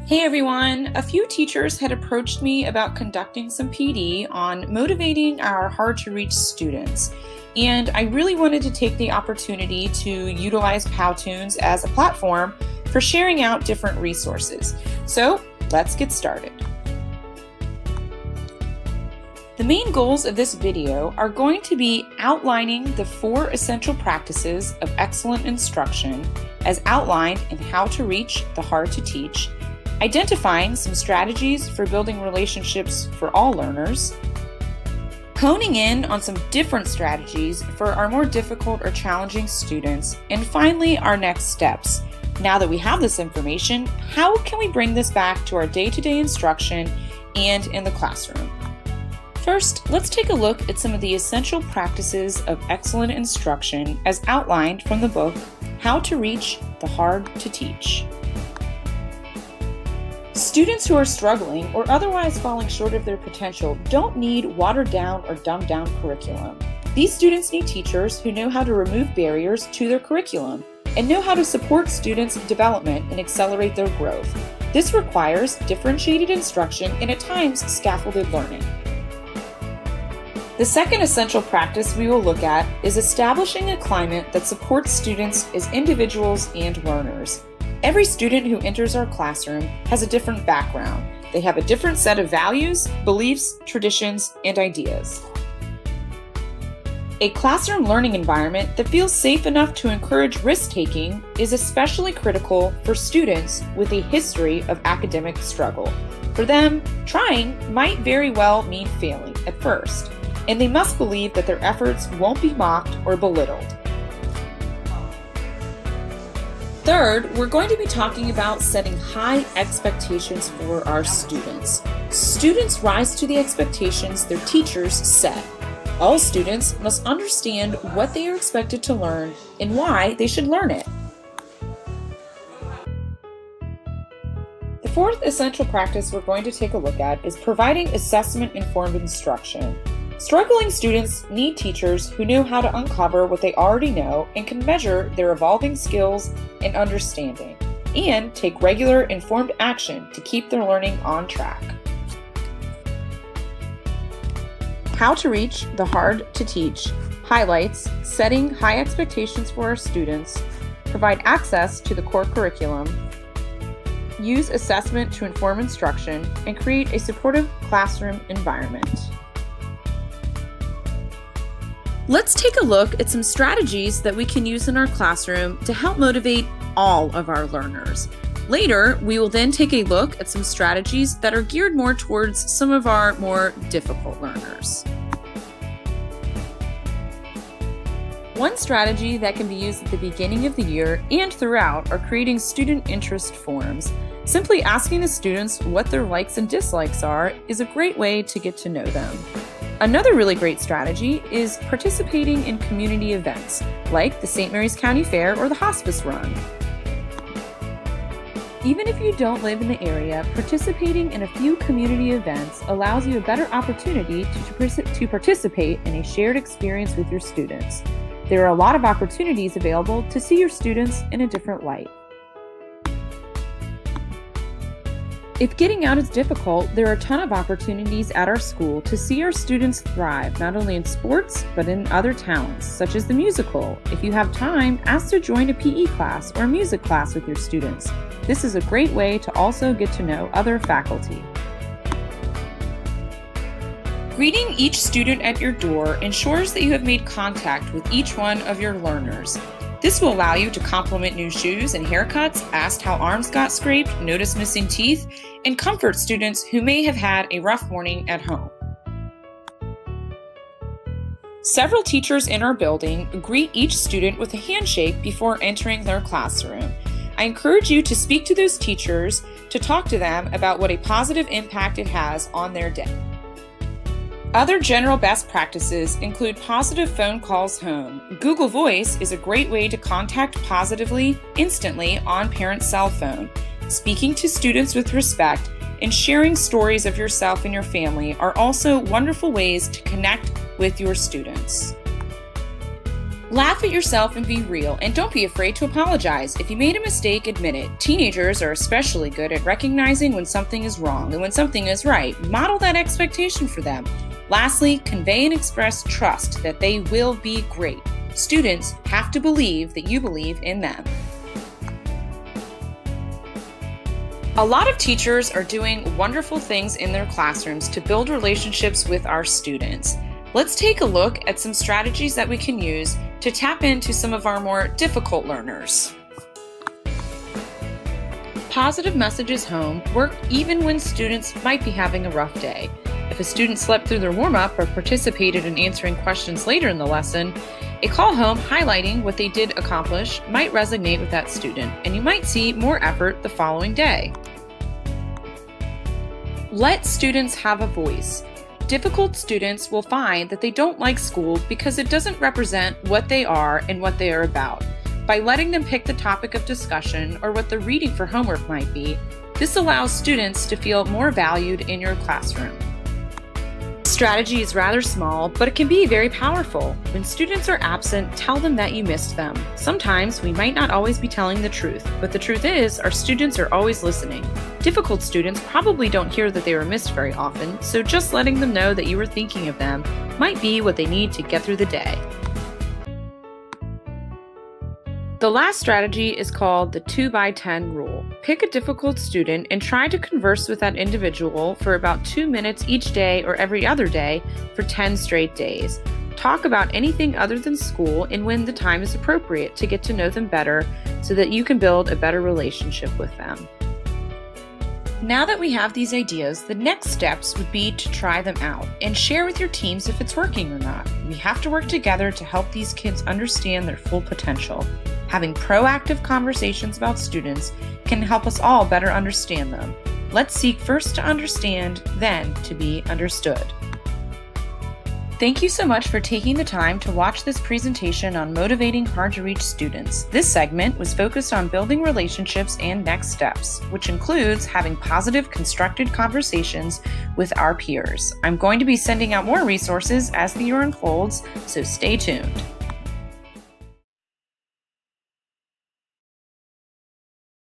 Hey everyone! A few teachers had approached me about conducting some PD on motivating our hard-to-reach students, and I really wanted to take the opportunity to utilize Powtoons as a platform for sharing out different resources. So let's get started. The main goals of this video are going to be outlining the 4 essential practices of excellent instruction as outlined in How to Reach the Hard to Teach, identifying some strategies for building relationships for all learners, honing in on some different strategies for our more difficult or challenging students, and finally our next steps. Now that we have this information, how can we bring this back to our day-to-day instruction and in the classroom? First, let's take a look at some of the essential practices of excellent instruction as outlined from the book, How to Reach the Hard to Teach. Students who are struggling or otherwise falling short of their potential don't need watered-down or dumbed-down curriculum. These students need teachers who know how to remove barriers to their curriculum and know how to support students' development and accelerate their growth. This requires differentiated instruction and at times scaffolded learning. The second essential practice we will look at is establishing a climate that supports students as individuals and learners. Every student who enters our classroom has a different background. They have a different set of values, beliefs, traditions, and ideas. A classroom learning environment that feels safe enough to encourage risk-taking is especially critical for students with a history of academic struggle. For them, trying might very well mean failing at first, and they must believe that their efforts won't be mocked or belittled. Third, we're going to be talking about setting high expectations for our students. Students rise to the expectations their teachers set. All students must understand what they are expected to learn and why they should learn it. The fourth essential practice we're going to take a look at is providing assessment-informed instruction. Struggling students need teachers who know how to uncover what they already know and can measure their evolving skills and understanding, and take regular informed action to keep their learning on track. How to Reach the Hard to Teach highlights setting high expectations for our students, provide access to the core curriculum, use assessment to inform instruction, and create a supportive classroom environment. Let's take a look at some strategies that we can use in our classroom to help motivate all of our learners. Later, we will then take a look at some strategies that are geared more towards some of our more difficult learners. One strategy that can be used at the beginning of the year and throughout are creating student interest forms. Simply asking the students what their likes and dislikes are is a great way to get to know them. Another really great strategy is participating in community events, like the St. Mary's County Fair or the Hospice Run. Even if you don't live in the area, participating in a few community events allows you a better opportunity to participate in a shared experience with your students. There are a lot of opportunities available to see your students in a different light. If getting out is difficult, there are a ton of opportunities at our school to see our students thrive, not only in sports, but in other talents, such as the musical. If you have time, ask to join a PE class or music class with your students. This is a great way to also get to know other faculty. Greeting each student at your door ensures that you have made contact with each one of your learners. This will allow you to compliment new shoes and haircuts, ask how arms got scraped, notice missing teeth, and comfort students who may have had a rough morning at home. Several teachers in our building greet each student with a handshake before entering their classroom. I encourage you to speak to those teachers to talk to them about what a positive impact it has on their day. Other general best practices include positive phone calls home. Google Voice is a great way to contact positively, instantly on parents' cell phone. Speaking to students with respect and sharing stories of yourself and your family are also wonderful ways to connect with your students. Laugh at yourself and be real, and don't be afraid to apologize. If you made a mistake, admit it. Teenagers are especially good at recognizing when something is wrong and when something is right. Model that expectation for them. Lastly, convey and express trust that they will be great. Students have to believe that you believe in them. A lot of teachers are doing wonderful things in their classrooms to build relationships with our students. Let's take a look at some strategies that we can use to tap into some of our more difficult learners. Positive messages home work even when students might be having a rough day. If a student slept through their warm-up or participated in answering questions later in the lesson, a call home highlighting what they did accomplish might resonate with that student, and you might see more effort the following day. Let students have a voice. Difficult students will find that they don't like school because it doesn't represent what they are and what they are about. By letting them pick the topic of discussion or what the reading for homework might be, this allows students to feel more valued in your classroom. Strategy is rather small, but it can be very powerful. When students are absent, tell them that you missed them. Sometimes we might not always be telling the truth, but the truth is our students are always listening. Difficult students probably don't hear that they were missed very often, so just letting them know that you were thinking of them might be what they need to get through the day. The last strategy is called the 2x10 rule. Pick a difficult student and try to converse with that individual for about 2 minutes each day or every other day for 10 straight days. Talk about anything other than school and when the time is appropriate to get to know them better so that you can build a better relationship with them. Now that we have these ideas, the next steps would be to try them out and share with your teams if it's working or not. We have to work together to help these kids understand their full potential. Having proactive conversations about students can help us all better understand them. Let's seek first to understand, then to be understood. Thank you so much for taking the time to watch this presentation on motivating hard-to-reach students. This segment was focused on building relationships and next steps, which includes having positive, constructed conversations with our peers. I'm going to be sending out more resources as the year unfolds, so stay tuned.